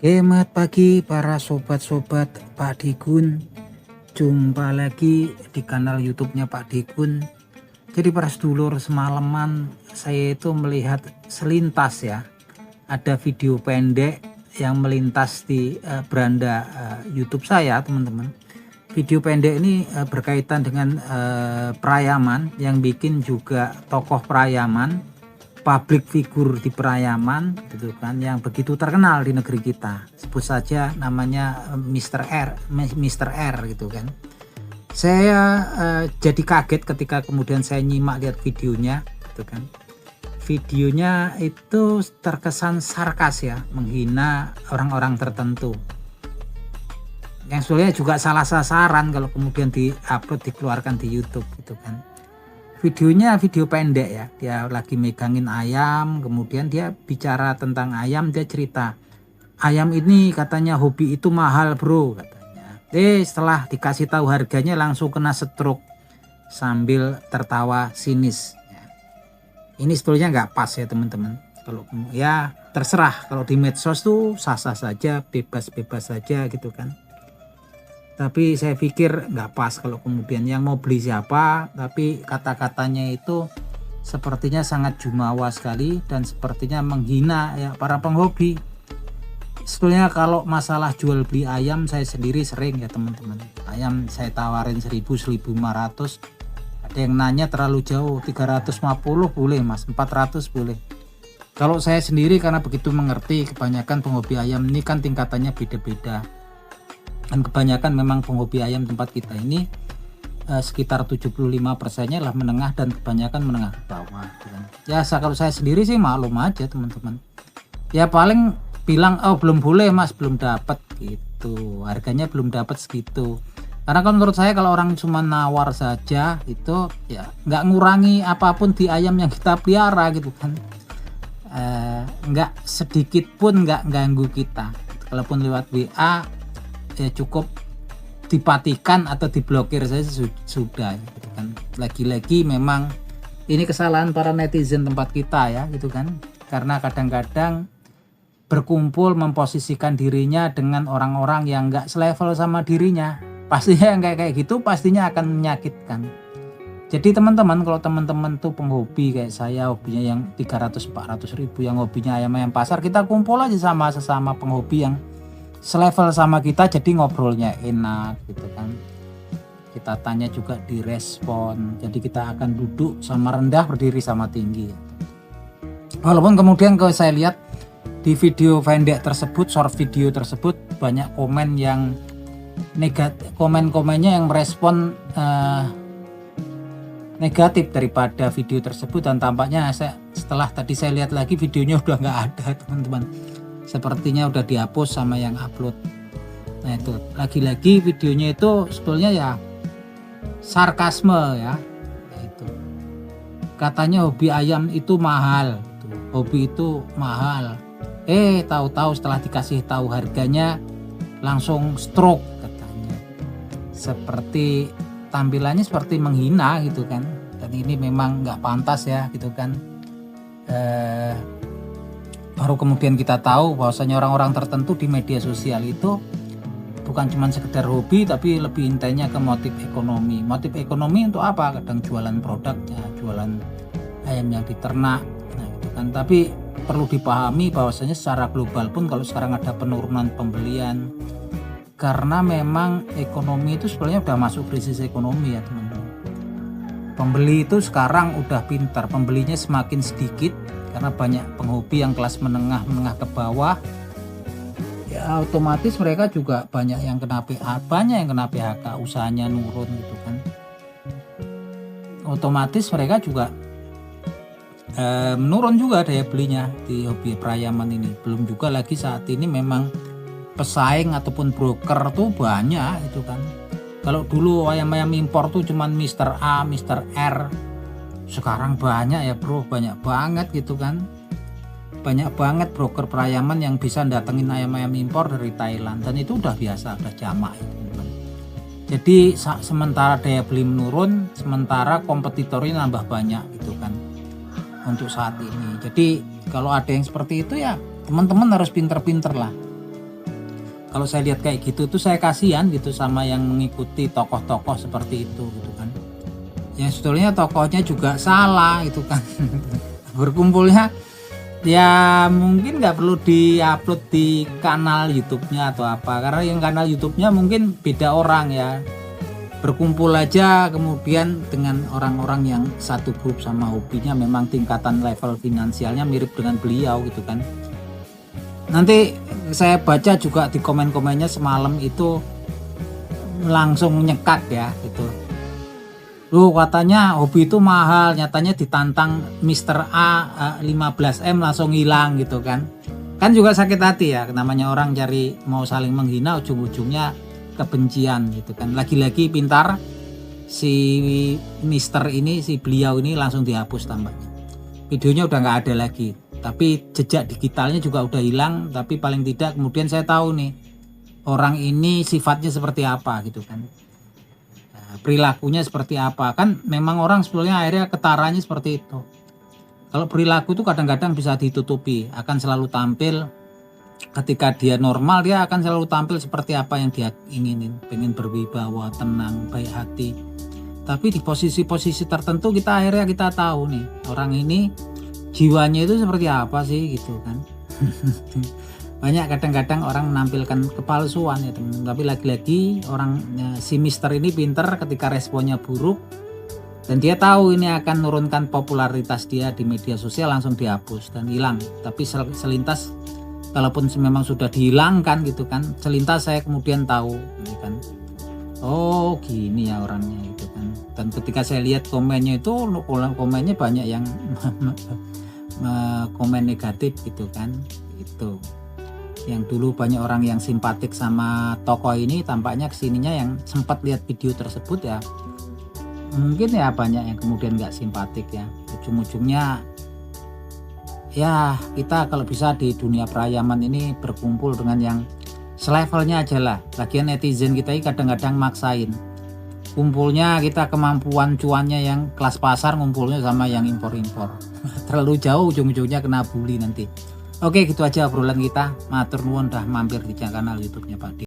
Selamat pagi para sobat-sobat Pak Dikun. Jumpa lagi di kanal YouTube-nya Pak Dikun. Jadi para sedulur, semalaman saya itu melihat selintas ya, ada video pendek yang melintas di beranda YouTube saya, teman-teman. Video pendek ini berkaitan dengan Prayaman, yang bikin juga tokoh Prayaman, public figure di Prayaman gitu kan, yang begitu terkenal di negeri kita. Sebut saja namanya Mr. R gitu kan. Saya jadi kaget ketika kemudian saya nyimak lihat videonya gitu kan. Videonya itu terkesan sarkas ya, menghina orang-orang tertentu. Yang sebenarnya juga salah sasaran kalau kemudian di-upload, dikeluarkan di YouTube gitu kan. Videonya video pendek ya, dia lagi megangin ayam, kemudian dia bicara tentang ayam, dia cerita ayam ini katanya hobi itu mahal bro katanya. Setelah dikasih tahu harganya langsung kena stroke sambil tertawa sinis ya. Ini sebetulnya nggak pas ya teman-teman. Kalau ya terserah, kalau di medsos tuh sah-sah saja, bebas-bebas saja gitu kan. Tapi saya pikir nggak pas kalau kemudian yang mau beli siapa, tapi kata-katanya itu sepertinya sangat jumawa sekali dan sepertinya menghina ya para penghobi. Sebetulnya kalau masalah jual beli ayam, saya sendiri sering ya teman-teman. Ayam saya tawarin 1.000-1.500. Ada yang nanya terlalu jauh, 350 boleh mas, 400 boleh. Kalau saya sendiri karena begitu mengerti, kebanyakan penghobi ayam ini kan tingkatannya beda-beda. Dan kebanyakan memang penghobi ayam tempat kita ini sekitar 75%-nya lah menengah dan kebanyakan menengah ke bawah gitu kan. Ya kalau saya sendiri sih maklum aja teman-teman. Ya paling bilang oh belum boleh mas, belum dapat gitu. Harganya belum dapat segitu. Karena kan menurut saya kalau orang cuma nawar saja itu ya nggak ngurangi apapun di ayam yang kita pelihara gitu kan. Nggak sedikit pun nggak ganggu kita. Kalaupun lewat WA ya cukup dipatikan atau diblokir saja sudah gitu kan. Lagi-lagi memang ini kesalahan para netizen tempat kita ya gitu kan, karena kadang-kadang berkumpul memposisikan dirinya dengan orang-orang yang enggak selevel sama dirinya. Pastinya yang kayak gitu pastinya akan menyakitkan. Jadi teman-teman, kalau teman-teman tuh penghobi kayak saya, hobinya yang 300-400 ribu, yang hobinya ayam-ayam pasar, kita kumpul aja sama sesama penghobi yang selevel sama kita, jadi ngobrolnya enak gitu kan. Kita tanya juga direspon, jadi kita akan duduk sama rendah, berdiri sama tinggi. Walaupun kemudian kalau saya lihat di video pendek tersebut, short video tersebut, banyak komen yang negatif, komen-komennya yang merespon negatif daripada video tersebut. Dan tampaknya setelah tadi saya lihat lagi videonya udah nggak ada teman-teman, sepertinya udah dihapus sama yang upload. Nah itu lagi-lagi videonya itu sebetulnya ya sarkasme ya, itu katanya hobi ayam itu mahal, hobi itu mahal. Tahu-tahu setelah dikasih tahu harganya langsung stroke katanya. Seperti tampilannya seperti menghina gitu kan. Dan ini memang nggak pantas ya gitu kan. Baru kemudian kita tahu bahwasanya orang-orang tertentu di media sosial itu bukan cuma sekedar hobi, tapi lebih intensnya ke motif ekonomi. Motif ekonomi untuk apa? Kadang jualan produknya, jualan ayam yang diternak. Nah, gitu kan. Tapi perlu dipahami bahwasanya secara global pun kalau sekarang ada penurunan pembelian, karena memang ekonomi itu sebenarnya udah masuk krisis ekonomi ya teman-teman. Pembeli itu sekarang udah pintar, pembelinya semakin sedikit karena banyak penghobi yang kelas menengah ke bawah. Ya otomatis mereka juga banyak yang kena PHK, usahanya nurun gitu kan. Otomatis mereka juga menurun juga daya belinya di hobi Prayaman ini. Belum juga lagi saat ini memang pesaing ataupun broker tuh banyak itu kan. Kalau dulu ayam-ayam impor tuh cuman Mr. A, Mr. R, sekarang banyak ya bro, banyak banget gitu kan. Banyak banget broker Prayaman yang bisa datengin ayam-ayam impor dari Thailand, dan itu udah biasa, udah jamak gitu kan. Jadi sementara daya beli menurun, sementara kompetitornya nambah banyak gitu kan untuk saat ini. Jadi kalau ada yang seperti itu ya teman-teman harus pinter-pinter lah kalau saya lihat kayak gitu tuh saya kasihan gitu sama yang mengikuti tokoh-tokoh seperti itu gitu kan. Yang sebetulnya tokohnya juga salah itu kan. Berkumpulnya ya mungkin nggak perlu diupload di kanal YouTube-nya atau apa, karena yang kanal YouTube-nya mungkin beda orang ya. Berkumpul aja kemudian dengan orang-orang yang satu grup sama hobinya memang tingkatan level finansialnya mirip dengan beliau gitu kan. Nanti saya baca juga di komen-komennya semalam itu langsung nyekat ya gitu. Loh katanya hobi itu mahal, nyatanya ditantang Mr. A 15M langsung hilang gitu kan. Kan juga sakit hati ya, namanya orang cari mau saling menghina ujung-ujungnya kebencian gitu kan. Lagi-lagi pintar si Mister ini, si beliau ini langsung dihapus tampaknya. Videonya udah nggak ada lagi, tapi jejak digitalnya juga udah hilang. Tapi paling tidak kemudian saya tahu nih orang ini sifatnya seperti apa gitu kan. Nah, perilakunya seperti apa, kan memang orang sebetulnya akhirnya ketaranya seperti itu. Kalau perilaku itu kadang-kadang bisa ditutupi, akan selalu tampil. Ketika dia normal, dia akan selalu tampil seperti apa yang dia inginin, pengen berwibawa, tenang, baik hati. Tapi di posisi-posisi tertentu kita akhirnya kita tahu nih orang ini jiwanya itu seperti apa sih gitu kan. Banyak kadang-kadang orang menampilkan kepalsuan ya teman. Tapi lagi-lagi orang si Mister ini pinter ketika responnya buruk dan dia tahu ini akan menurunkan popularitas dia di media sosial, langsung dihapus dan hilang. Tapi selintas kalaupun memang sudah dihilangkan gitu kan, selintas saya kemudian tahu gitu kan, oh gini ya orangnya gitu kan. Dan ketika saya lihat komennya itu, komennya banyak yang komen negatif gitu kan. Itu yang dulu banyak orang yang simpatik sama tokoh ini, tampaknya kesininya yang sempat lihat video tersebut ya mungkin ya banyak yang kemudian nggak simpatik ya. Ujung-ujungnya ya kita kalau bisa di dunia perayaman ini berkumpul dengan yang selevelnya aja lah. Lagian netizen kita ini kadang-kadang maksain kumpulnya, kita kemampuan cuannya yang kelas pasar, ngumpulnya sama yang impor-impor. Terlalu jauh ujung-ujungnya kena bully nanti. Oke gitu aja obrolan kita. Matur nuwun dah mampir di kanal YouTube-nya Pak Dik.